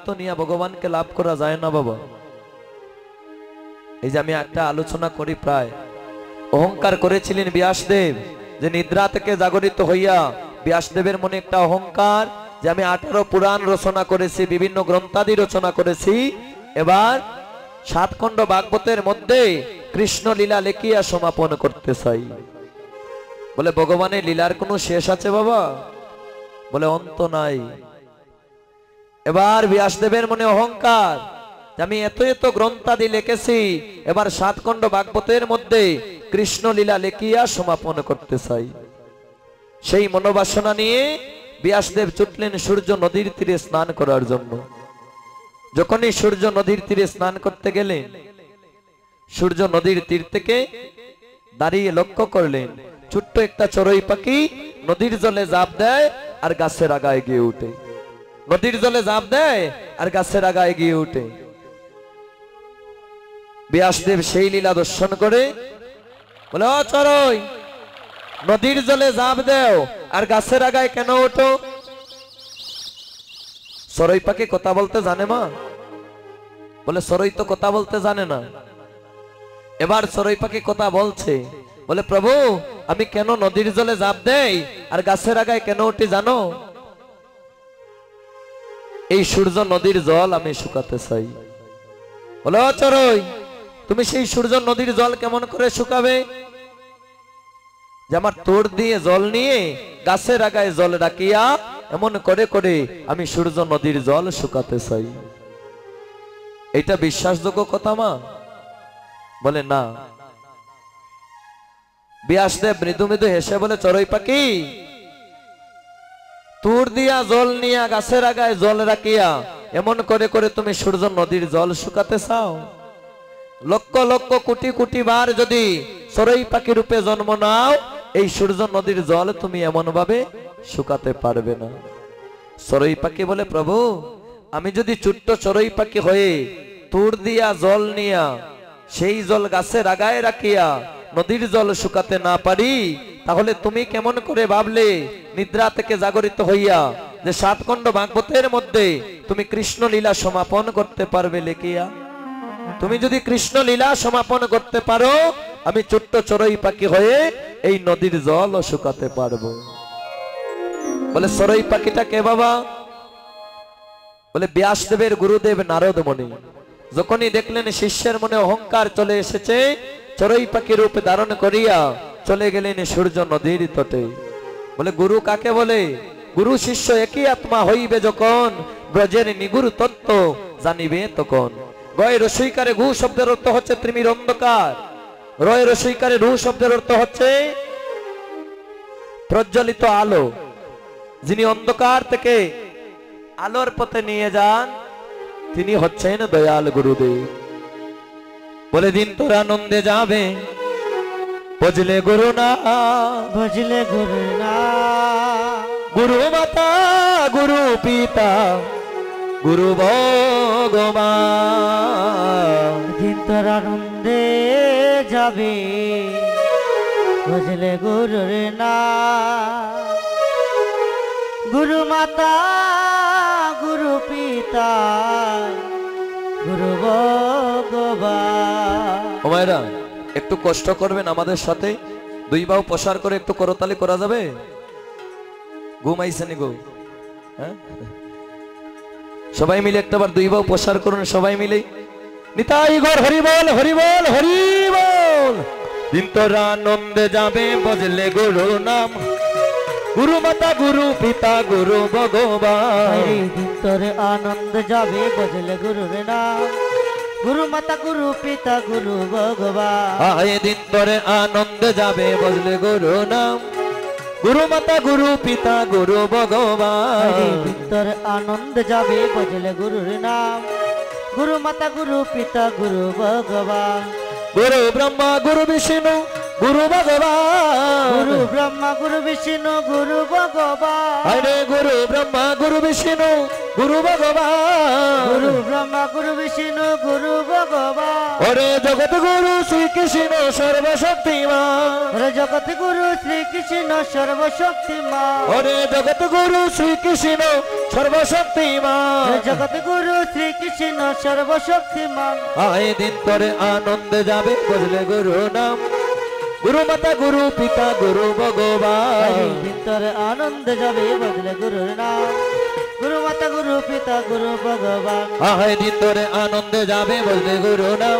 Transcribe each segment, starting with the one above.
আমিত্ব নিয়ে ভগবানকে লাভ করা যায় না বাবা। এই যে আমি একটা আলোচনা করি, প্রায় অহংকার করেছিলেন ব্যাসদেব, যে নিদ্রা থেকে জাগরিত হইয়া ব্যাসদেবের মনে একটা অহংকার যে আমি 18 পুরাণ রচনা করেছি, বিভিন্ন গ্রন্থাদি রচনা করেছি, এবার 7 খণ্ড ভাগবতের মধ্যে কৃষ্ণ লীলা লেখিয়া সমাপন করতে চাই। বলে ভগবানের লীলার কোনো শেষ আছে বাবা? বলে অন্ত নাই। এবার ব্যাসদেবের মনে অহংকার, আমি এত এত গ্রন্থাদি লিখেছি, এবার 7 খণ্ড ভাগবতের মধ্যে কৃষ্ণ লীলা লেখিয়া সমাপন করতে চাই। সেই মনোবাসনা নিয়ে ব্যাসদেব ছুটলেন সূর্য নদীর তীরে স্নান করার জন্য। যখনই সূর্য নদীর তীরে স্নান করতে গেলেন, সূর্য নদীর তীর থেকে দাঁড়িয়ে লক্ষ্য করলেন ছোট্ট একটা চড়ুই পাখি নদীর জলে ঝাঁপ দেয় আর গাছের আগায় গিয়ে উঠে। নদীর জলে ঝাঁপ দেয় আর গাছের আগায় গিয়ে উঠে। ব্যাসদেব সেই লীলা দর্শন করে বলে, ও চড়ুই, নদীর জলে ঝাঁপ দেও আর গাছের আগায় কেন ওঠো? চড়ুই পাখি কথা বলতে জানে মা? বলে চড়ুই তো কথা বলতে জানে না। এবার চড়ুই পাখি কথা বলছে, বলে প্রভু, আমি কেন নদীর জলে ঝাঁপ দেই আর গাছের আগায় কেন উঠি জানো? এই সূর্য নদীর জল আমি শুকাতে চাই। বলে, ও চড়ুই, তুমি সেই সূর্য নদীর জল কেমন করে শুকাবে? যে আমার তোর দিয়ে জল নিয়ে গাছের আগায় জল রাখিয়া এমন করে করে আমি সূর্য নদীর জল শুকাতে চাই। এটা বিশ্বাসযোগ্য কথা মা? বলে না। ব্যাসদেব মৃদু মৃদু হেসে বলে, চড়ুই পাখি, তোর দিয়া জল নিয়া গাছের আগায় জল রাখিয়া এমন করে করে তুমি সূর্য নদীর জল শুকাতে চাও? লক্ষ লক্ষ কোটি কোটি বার যদি চড়ুই পাখি রূপে জন্ম নাও, এই সূর্য নদীর জল তুমি এমন ভাবে শুকাতে পারবে না। চড়ুই পাখি বলে, প্রভু, আমি যদি ছোট্ট চড়ুই পাখি হয়ে তোর দিয়া জল নিয়া সেই জল গাছের আগায় রাখিয়া নদীর জল শুকাতে না পারি, তাহলে তুমি কেমন করে ভাবলে নিদ্রা থেকে জাগরিত হইয়া যে 7 খণ্ড ভাগবতের মধ্যে তুমি কৃষ্ণ লীলা সমাপন করতে পারবে লেখিয়া? তুমি যদি কৃষ্ণ লীলা সমাপন করতে পারো, আমি ছোট্ট চড়ুই পাখি হয়ে এই নদীর জল শুকাতে পারবো। বলে চড়ুই পাখিটা কে বাবা? বলে ব্যাসদেবের গুরুদেব নারদ মুনি। যখনই দেখলেন শিষ্যের মনে অহংকার চলে এসেছে, চড়ুই পাখি রূপ ধারণ করিয়া চলে গেলেন সূর্য নদীর তটে। বলে গুরু কাকে বলে? গুরু শিষ্য একই আত্মা হইবে যখন, ব্রজের নিগুড় তত্ত্ব জানিবে তখন। গয় রসইকারে গু শব্দের অর্থ হচ্ছে ত্রিমির অন্ধকার। রয় রসইকারে রু শব্দের অর্থ হচ্ছে প্রজ্বলিত আলো। যিনি অন্ধকার থেকে আলোর পথে নিয়ে যান, তিনি হচ্ছেন দয়াল গুরুদেব। বলে দিন তোর আনন্দে যাবে বুঝলে গুরু না, ভজলে গুরু না, গুরু মাতা গুরু পিতা গুরু ভগবান। দিন তোর আনন্দে যাবে ভজলে গুরুর না, গুরু মাতা গুরু পিতা গুরু ভগবান। ও মায়েরা, একটু কষ্ট করবেন আমাদের সাথে, 2 বাহু প্রসার করে একটু করতালি করা যাবে? ঘুমাইছেনি গো? হ্যাঁ, সবাই মিলে একটাবার 2 বাহু প্রসার করুন, সবাই মিলে। নিতাই গৌর হরি বল, হরি বল, হরি বল। দিন তোর আনন্দে যাবে বজলে গুরু নাম, গুরু মাতা গুরু পিতা গুরু ভগবান। দিন তোর আনন্দ যাবে বজলে গুরুর নাম, গুরু মাতা গুরু পিতা গুরু ভগবান। আয় দিন তোর আনন্দ যাবে বজলে গুরু নাম, গুরু মাতা গুরু পিতা গুরু ভগবান। দিন তোর আনন্দ যাবে বজলে গুরুর নাম, গুরু মাতা গুরু পিতা গুরু ভগবান। গুরু ব্রহ্মা গুরু বিষ্ণু গুরু ভগবান, গুরু ব্রহ্মা গুরু বিষ্ণু গুরু ভগবান। আরে গুরু ব্রহ্মা গুরু বিষ্ণু গুরু ভগবান, গুরু ব্রহ্মা গুরু বিষ্ণু গুরু ভগবান। ও ওরে জগৎ গুরু শ্রীকৃষ্ণ সর্বশক্তিমান, ওরে জগৎ গুরু শ্রীকৃষ্ণ সর্বশক্তিমান, ওরে জগৎ গুরু শ্রীকৃষ্ণ সর্বশক্তিমান, ওরে জগৎ গুরু শ্রীকৃষ্ণ সর্বশক্তিমান। আয় দিন তোরে আনন্দে যাবে বুঝলে গুরু নাম, গুরু মাতা গুরু পিতা গুরু ভগবান। ভিতরে আনন্দ যাবে বদলে গুরুর নাম, গুরু মাতা গুরু পিতা গুরু ভগবান। আয় দিন তোরে আনন্দে যাবে বুঝলে গুরু নাম,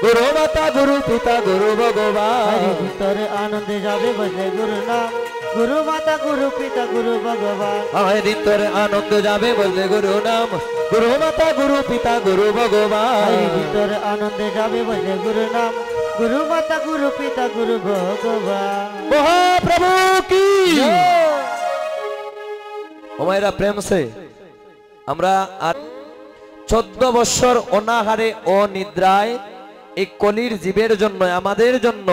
গুরু মাতা গুরু পিতা গুরু ভগবান। ভিতরে আনন্দে যাবে বদলে গুরু নাম, গুরু মাতা গুরু পিতা গুরু ভগবান। আয় দিন তোরে আনন্দে যাবে বুঝলে গুরু নাম, গুরু মাতা গুরু পিতা গুরু ভগবান। ভিতরে আনন্দে যাবে বদলে গুরু নাম, গুরু মাতা গুরু পিতা গুরু ভগবান। মহাপ্রভু কি ওমাইরা প্রেম সে আমরা আর 14 বছর অনাহারে অনিদ্রায় এই কলির জীবের জন্য আমাদের জন্য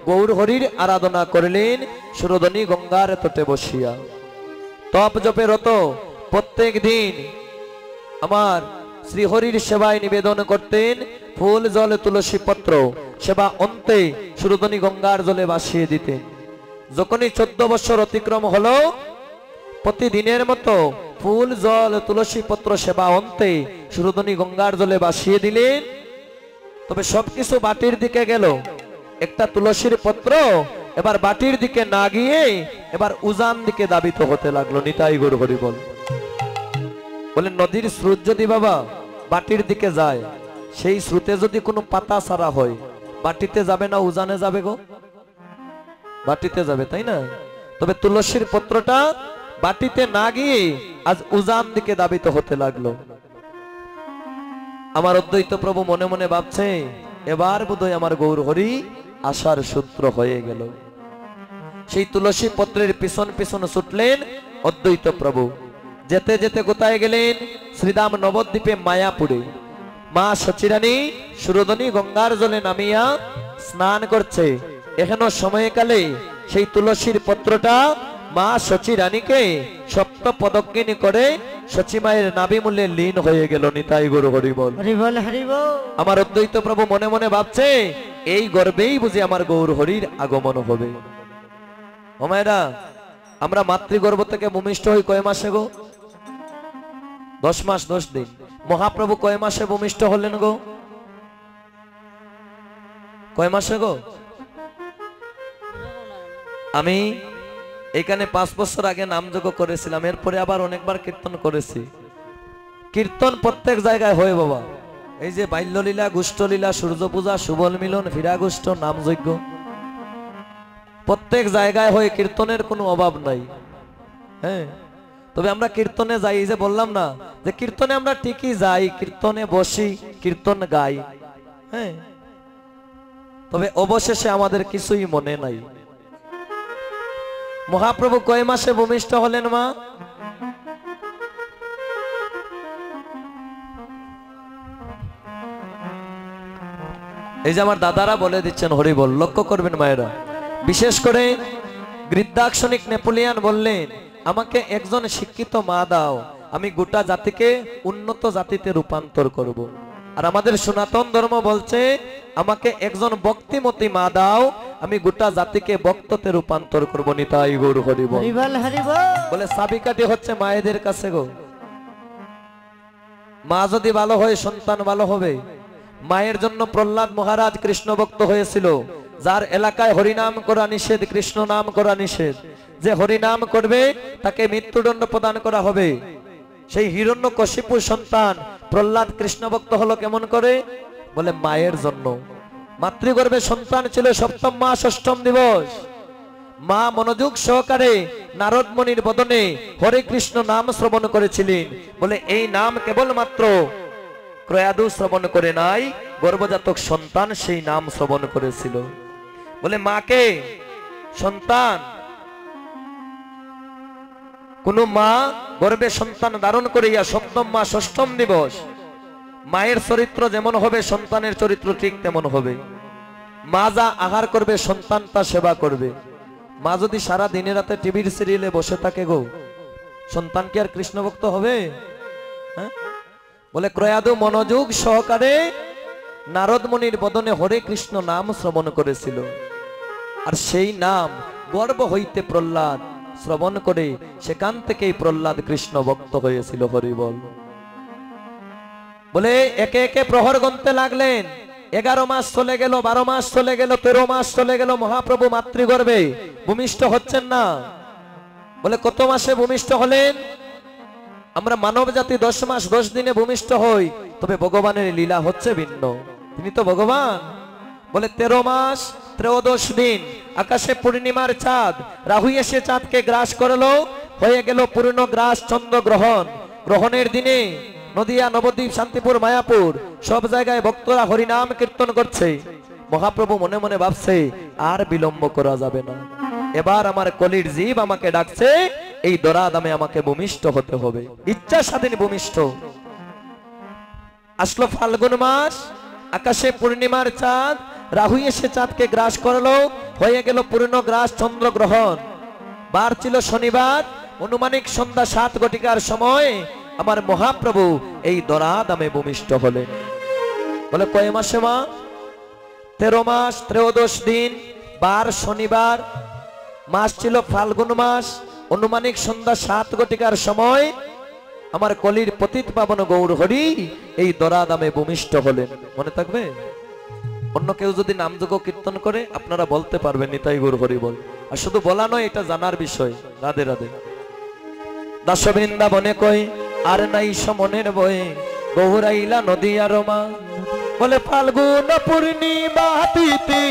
গৌর হরির আরাধনা করলেন সুরধনী গঙ্গার তটে বসিয়া। তপ জপে রত প্রত্যেক দিন আমার শ্রীহরির সেবায় নিবেদন করতেন ফুল জল তুলসী পত্র, সেবা অন্তে সুরধনী গঙ্গার জলে ভাসিয়ে দিতেন। যখনই 14 বছর অতিক্রম হলো প্রতিদিনের মতো ফুল জল তুলসী পত্র সেবা অন্তে সুরধনী গঙ্গার জলে ভাসিয়ে দিলেন। তবে সবকিছু বাটির দিকে গেল, একটা তুলসীর পত্র এবার বাটির দিকে না গিয়ে এবার উজান দিকে দাবিত হতে লাগলো। নিতাই গৌর হরি বল। বলে নদীর স্রোত যদি বাবা বাটির দিকে যায়, সেই স্রোতে যদি কোনো পাতা ছাড়া হয়, বাটিতে যাবে না উজানে যাবে গো? বাটিতে যাবে, তাই না? তবে তুলসীর পত্রটা বাটিতে না গিয়ে আজ উজান দিকে দাবিত হতে লাগলো। আমার অদ্বৈত প্রভু মনে মনে ভাবছে এবার বোধহয় আমার গৌর হরি আশার সূত্র হয়ে গেল। সেই তুলসী পত্রের পিছন পিছন ছুটলেন অদ্বৈত প্রভু। যেতে যেতে কোথায় গেলেন? শ্রীধাম নবদ্বীপে মায়াপুরে। মা সচিরানী সুরধনী গঙ্গার জলে নামিয়া স্নান করছে। এখনো সময়কালে সেই তুলসীর পত্রটা মা সচিরানীকে সপ্ত পদজ্ঞিনী করে সচিমায়ের নাভি মূলে লীন হয়ে গেল। নিতাই গুরু হরি বল। হরিবল হরিবল। আমার অদ্বৈত প্রভু মনে মনে ভাবছে এই গর্বেই বুঝি আমার গৌর হরির আগমন হবে। ও মায়েরা, আমরা মাতৃগর্ভ থেকে ভূমিষ্ঠ হই কয় মাসে গো? 10 মাস 10 দিন। মহাপ্রভু কয় মাসে ভূমিষ্ঠ হলেন গো? কয় মাসে গো? আমি এখানে 5 বছর আগে নামযোগ্য করেছিলাম, এরপরে আবার অনেকবার কীর্তন করেছি। কীর্তন প্রত্যেক জায়গায় হয় বাবা। এই যে বাল্যলীলা, গুষ্ঠলীলা, সূর্য পূজা, সুবল মিলন, ফিরাগুষ্ঠ, নামযজ্ঞ প্রত্যেক জায়গায় হয়, কীর্তনের কোনো অভাব নাই। হ্যাঁ, তবে আমরা কীর্তনে যাই, যে বললাম না যে কীর্তনে আমরা ঠিকই যাই, কীর্তনে বসি, কীর্তন গাই। হ্যাঁ, তবে অবশেষে আমাদের কিছুই মনে নাই। মহাপ্রভু কয় মাসে ভূমিষ্ঠ হলেন মা? এই যে আমার দাদারা বলে দিচ্ছেন হরি বল, লক্ষ্য করবেন মায়েরা। বিশেষ করে বৃদ্ধাক্ষণিক নেপোলিয়ান বললেন, আমাকে একজন শিক্ষিত মা দাও, আমি গোটা জাতিকে উন্নত জাতিতে রূপান্তর করব। আর আমাদের সনাতন ধর্ম বলছে, আমাকে একজন ভক্তিমতী মা দাও, আমি গোটা জাতিকে ভক্ততে রূপান্তর করব। নিতাই গৌর হরি বল। হরিবল হরিবল। বলে চাবিকাঠি হচ্ছে মায়েদের কাছে গো। মা যদি ভালো হয় সন্তান ভালো হবে। মায়ের জন্য প্রহ্লাদ মহারাজ কৃষ্ণ ভক্ত হয়েছিল, যার এলাকায় হরিনাম করা নিষেধ, কৃষ্ণ নাম করা নিষেধ। যে হরিনাম করবে তাকে মৃত্যুদণ্ড প্রদান করা হবে। সেই হিরণ্যকশিপুর সন্তান প্রহ্লাদ কৃষ্ণ ভক্ত হলো কেমন করে? বলে মায়ের জন্য। মাতৃগর্ভে সন্তান ছিল 7ম মাস 8ম দিবস। মা মনোযোগ সহকারে নারদ মুনির বদনে হরে কৃষ্ণ নাম শ্রবণ করেছিলেন। বলে এই নাম কেবলমাত্র ক্রয়াদু শ্রবণ করে নাই, গর্ভজাতক সন্তান সেই নাম শ্রবণ করেছিল। বলে মাকে সন্তান, কোন মা গর্ভে সন্তান ধারণ করিয়া 7ম মাস 8ম দিবস মায়ের চরিত্র যেমন হবে সন্তানের চরিত্র ঠিক তেমন হবে। মা যা আহার করবে সন্তান তা সেবা করবে। মা যদি সারা দিনে রাতে টিভির সিরিয়ালে বসে থাকে গো, সন্তান কি আর কৃষ্ণ ভক্ত হবে? হ্যাঁ, বলে ক্রয়াদু মনোযোগ সহকারে নারদ মুনির বদনে হরে কৃষ্ণ নাম শ্রবণ করেছিল, আর সেই নাম গর্ব হইতে প্রহ্লাদ শ্রবণ করে সেখান থেকেই প্রহ্লাদ কৃষ্ণ ভক্ত হয়েছিল। হরি বল। বলে একে একে প্রহর গুনতে লাগলেন। 11 মাস চলে গেল, 12 মাস চলে গেল, 13 মাস চলে গেল, মহাপ্রভু মাতৃগর্ভে ভূমিষ্ঠ হচ্ছেন না। বলে কত মাসে ভূমিষ্ঠ হলেন? আমরা মানব জাতি 10 মাস 10 দিনে ভূমিষ্ঠ হই, তবে ভগবানের লীলা হচ্ছে ভিন্ন। তিনি তো ভগবান। বলে 13 মাস 13 দিন আকাশে পূর্ণিমার চাঁদ, রাহু এসে চাঁদকে গ্রাস করলো, হয়ে গেল পূর্ণ গ্রাস চন্দ্র গ্রহণ। গ্রহণের দিনে নদিয়া, নবদ্বীপ, শান্তিপুর, মায়াপুর সব জায়গায় ভক্তরা হরিনাম কীর্তন করছে। মহাপ্রভু মনে মনে ভাবছে আর বিলম্ব করা যাবে না, এবার আমার কলির জীব আমাকে ডাকছে, এই দরাদামে আমাকে ভূমিষ্ঠ হতে হবে। ইচ্ছা স্বাধীন ভূমিষ্ঠ। আসলো ফাল্গুন মাস, আকাশে পূর্ণিমার চাঁদ, রাহু এসে চাঁদকে গ্রাস করলো, হয়ে গেল পূর্ণ গ্রাস চন্দ্র গ্রহণ। বার ছিল শনিবার, অনুমানিক সন্ধ্যা 7 ঘটিকার সময় আমার মহাপ্রভু এই দরাদামে ভূমিষ্ঠ হলেন। বলে কয় মাসে মা? 13 মাস 13 দিন, বার শনিবার, মাস ছিল ফাল্গুন মাস, অনুমানিক সন্ধ্যা 7 ঘটিকার সময় আমার কলির পতিত পাবন গৌর হরি এই দরাদামে ভূমিষ্ঠ হলেন। মনে থাকবে? অন্য কেউ যদি নামযোগ্য কীর্তন করে আপনারা বলতে পারবেন নিতাই গৌর হরি বল। আর শুধু বলা নয়, এটা জানার বিষয়। রাধে রাধে। দাস বৃন্দাবনে কই আর নাই সমনের বয়ে, গৌরাইলা নদিয়ার মা। বলে ফাল্গুন পূর্ণিমা তিথি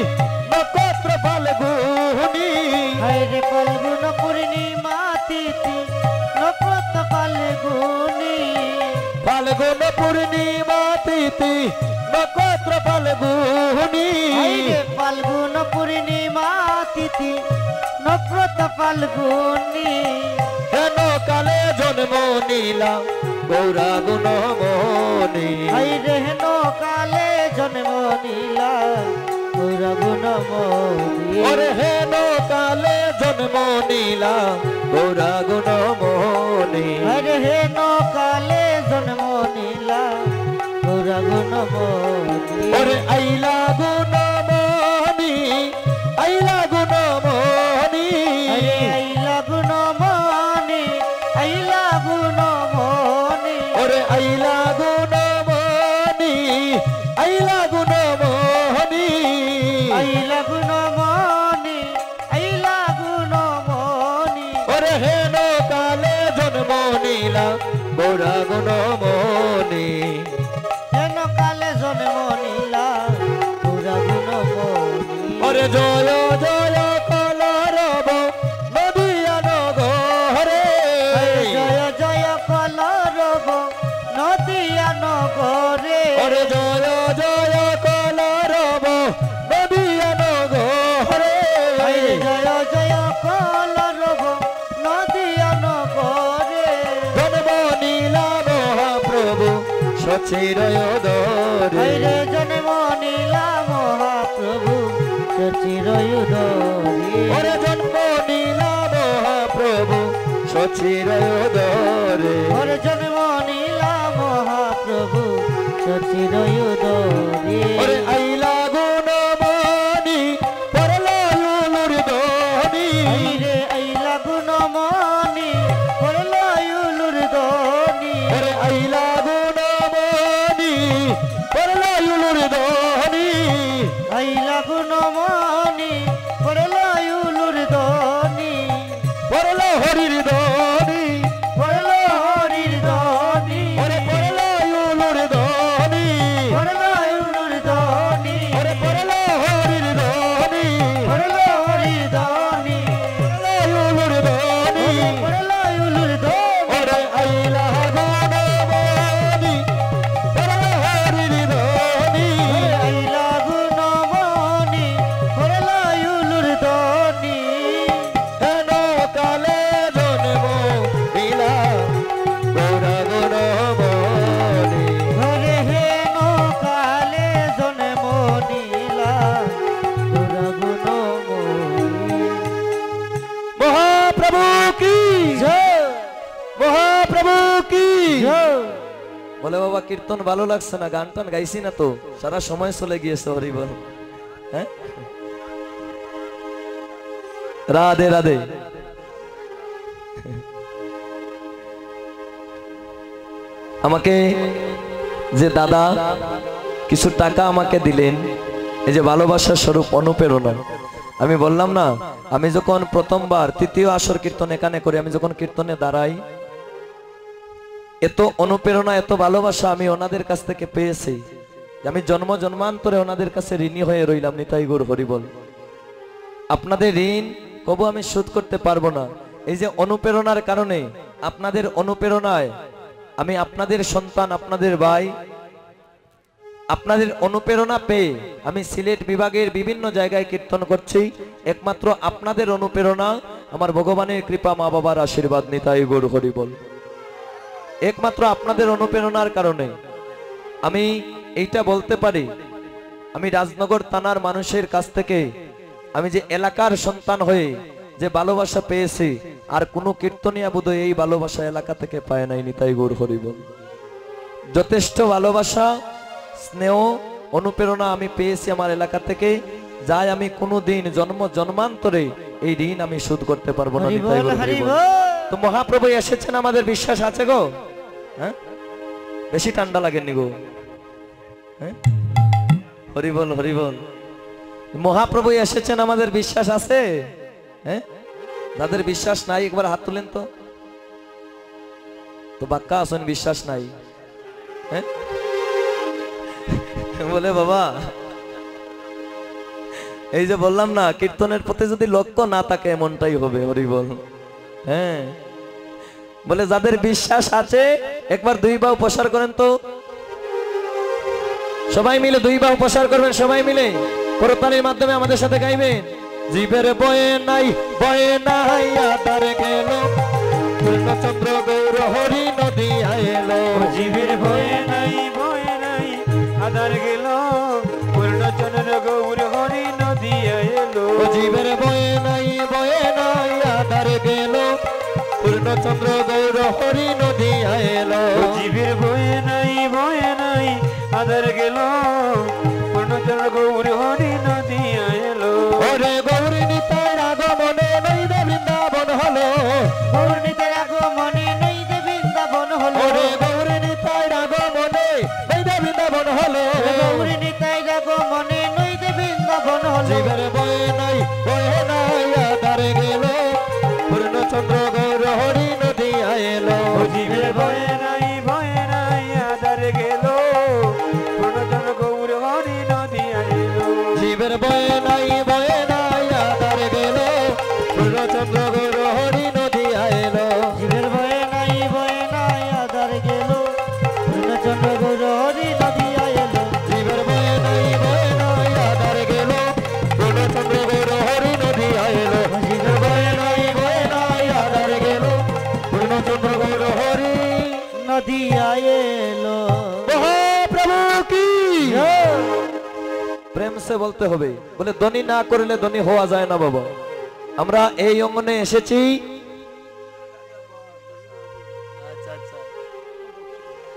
নক্ষত্র ফাল্গুনি, হরে ফাল্গুন পূর্ণিমা তিথি নক্ষত্র ফাল্গুনি, ফাল্গুন পূর্ণিমা তিথি নক্ষত্র ফাল্গুনি, হরে ফাল্গুন পূর্ণিমা তিথি নক্ষত্র ফাল্গুনি। হেন কালে জন্ম নীলা গৌরা গুণমণি, হরে হেন কালে জন্ম নীলা গৌরা গুণমণি, ওরে হেন কালে জন্ম নীলা গৌরা গুণমণি, হরে হেন কালে জন্ম নীলা গৌরা গুণমণি, ওরে আইলা গুণমণি, আইলা গুণমণি, হরে আইলা গুণমণি, আইলা গুণমণি, ওরে আইলা গুণমণি, আইলা গুণমণি, আইলা গুণমণি, আইলা গুণমণি, ওরে হেন কালে জন্ম নীলা গৌরা গুণমণি, হেন কালে জন্ম নীলা গৌরা গুণমণি, ওরে জয় জয় কলরব নদিয়া নগরে, জয় জয় কলরব নদিয়া নগরে, ওরে জয় জয় কলরব নদিয়া নগরে, জয় জয় কলরব নদিয়া নগরে, জন্ম নীলা মহাপ্রভু সচিরোদরে, হরে জন্ম নীলা মহাপ্রভু সচিরোদরে, ওরে জন্ম নীলা মহাপ্রভু সচিরোদরে, হরে জন্ম নীলা মহাপ্রভু সচিরোদরে, ওরে আইলা গুণমণি পরলা উলুর ধ্বনি, হরে আইলা গুণমণি পড়লা উলুর ধ্বনি, ওরে আইলা গুণমণি পরলা উলুর ধ্বনি, আইলা গুণমণি পড়লা উলুর ধ্বনি, পরলা হরির ধ্বনি, পড়লা হরির ধ্বনি, ওরে পরলা উলুর ধ্বনি, পড়লা উলুর ধ্বনি, ওরে পরলা হরির ধ্বনি, পড়লা হরির ধ্বনি, পরলা উলুর ধ্বনি, পড়লা উলুর ধ্বনি, ওরে আইলা গুণমণি পরলা হরির ধ্বনি, আইলা গুণমণি বলে বাবা কীর্তন ভালো লাগছে না, গান টান গাইছি না তো, সারা সময় চলে গিয়েছে হরি বল। হ্যাঁ, রাধে রাধে। আমাকে যে দাদা কিছু টাকা আমাকে দিলেন, এই যে ভালোবাসার স্বরূপ অনুপ্রেরণা, আমি বললাম না, আমি যখন প্রথমবার তৃতীয় আসর কীর্তন এখানে করি, আমি যখন কীর্তনে দাঁড়াই, এত অনুপ্রেরণা এত ভালোবাসা আমি ওনাদের কাছ থেকে পেয়েছি, আমি জন্ম জন্মান্তরে ওনাদের কাছে ঋণী হয়ে রইলাম। নিতাই গৌর হরি বল। আপনাদের ঋণ কবু আমি শোধ করতে পারবো না। এই যে অনুপ্রেরণার কারণে, আপনাদের অনুপ্রেরণায় আমি আপনাদের সন্তান, আপনাদের ভাই, আপনাদের অনুপ্রেরণা পেয়ে আমি সিলেট বিভাগের বিভিন্ন জায়গায় কীর্তন করছি। একমাত্র আপনাদের অনুপ্রেরণা, আমার ভগবানের কৃপা, মা বাবার আশীর্বাদ। নিতাই গৌর হরি বল। একমাত্র আপনাদের অনুপ্রেরণার কারণে আমি এইটা বলতে পারি, আমি রাজনগর থানার মানুষের কাছ থেকে আমি যে এলাকার সন্তান হয়ে যে ভালোবাসা পেয়েছি, আর কোনো কীর্তনিয়া বোধহয় এই ভালোবাসা এলাকা থেকে পায় নাই। নিতাই গৌর হরি বল। যথেষ্ট ভালোবাসা, স্নেহ, অনুপ্রেরণা আমি পেয়েছি আমার এলাকা থেকে, যাই আমি কোনোদিন জন্ম জন্মান্তরে এই ঋণ আমি শোধ করতে পারবো না। নিতাই গৌর হরি বল। তো মহাপ্রভু এসেছেন, আমাদের বিশ্বাস আছে গো। হ্যাঁ, বেশি ঠান্ডা লাগেনি গো। হ্যাঁ, হরি বল হরি বল। মহাপ্রভু এসেছেন, আমাদের বিশ্বাস আছে। হ্যাঁ, যাদের বিশ্বাস নাই একবার হাত তুলেন তো। তো বাক্কা আসেন, বিশ্বাস নাই। হ্যাঁ, বলে বাবা, এই যে বললাম না, কীর্তনের প্রতি যদি লক্ষ্য না থাকে এমনটাই হবে। হরি বল। হ্যাঁ, বলে যাদের বিশ্বাস আছে একবার দুই বাহু প্রসার করেন তো, সবাই মিলে দুই বাহু প্রসার করবেন, সবাই মিলে করতালির মাধ্যমে আমাদের সাথে গাইবেন। জীবের বয়ে নাই আদার গেল, পূর্ণচন্দ্র গৌর হরি নদী আইলো। জীবের বয়ে নাই আদার গেল, পূর্ণচন্দ্র গৌর হরি নদী আইলো। জীবের বয়ে নাই আদার গেল, পূর্ণচন্দ্র গৌর হরি নদী আইলো। জীবের বয়ে নাই আদার গেল, পূর্ণচন্দ্র গৌর হরি নদী আইলো। ওরে গৌরী নিতাইর আগমনে নইদে বৃন্দাবন হলো, গৌর নিতাইর আগমনে নইদে বৃন্দাবন হলো। ওরে গৌরী নিতাইর আগমনে নইদে বৃন্দাবন হলো। গৌর নিতাইর আগমনে নইদে বৃন্দাবন হলো। জীবের বয়ে নাই আদার গেল, পূর্ণচন্দ্র গৌর হরি নদী আইলো। জীবের বয়ে নাই আদার গেল, পূর্ণচন্দ্র গৌর হরি নদী আইলো। জীবের বয়ে নাই আদার গেল, পূর্ণচন্দ্র গৌর হরি নদী আইলো। জীবের বয়ে নাই আদার গেল, পূর্ণচন্দ্র গৌর হরি নদী আইলো। জীবের বয়ে নাই আদার গেল, পূর্ণচন্দ্র গৌর হরি নদী আইলো। জীবের বয়ে নাই আদার গেল, পূর্ণচন্দ্র গৌর হরি নদী আইলো। মহাপ্রভু কি প্রেম সে বলতে হবে, বলে ধ্বনি না করলে ধ্বনি হওয়া যায় না বাবা। আমরা এই অঙ্গনে এসেছি,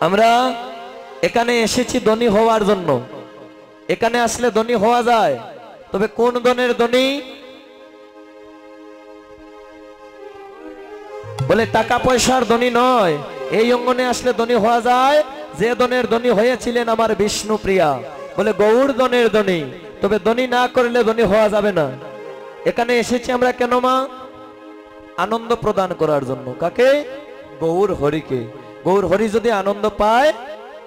আমরা এখানে এসেছি ধ্বনি হওয়ার জন্য। এখানে আসলে ধ্বনি হওয়া যায়, তবে কোন ধনের ধ্বনি? বলে টাকা পয়সার ধ্বনি নয়। এই অঙ্গনে আসলে ধ্বনি হওয়া যায় যে ধনের ধ্বনি হয়েছিলেন আমার বিষ্ণু প্রিয়া, বলে গৌর ধনের ধ্বনি। তবে ধ্বনি না করলে ধ্বনি হওয়া যাবে না। এখানে এসেছি আমরা কেন মা? আনন্দ প্রদান করার জন্য। কাকে? গৌর হরিকে। গৌর হরি যদি আনন্দ পায়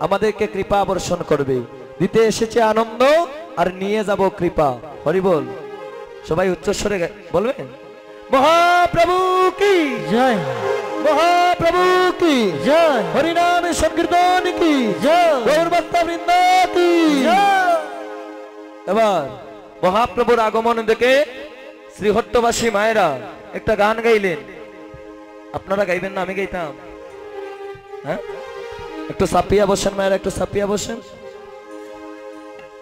আমাদেরকে কৃপা বর্ষণ করবে। দিতে এসেছে আনন্দ আর নিয়ে যাব কৃপা। হরি বল। সবাই উচ্চস্বরে বলবেন মহাপ্রভু কি জয়, মহাপ্রভু কি জয়, হরিনাম সংকীর্তন কি জয়, গৌর ভক্ত বৃন্দ কি জয়। এবার মহাপ্রভুর আগমন দেখে শ্রীহট্টবাসী মায়েরা একটা গান গাইলেন। আপনারা গাইবেন না? আমি গাইতাম। হ্যাঁ, একটু সাপিয়া বসেন মায়েরা, একটু সাপিয়া বসেন,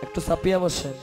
একটু সাপিয়া বসেন।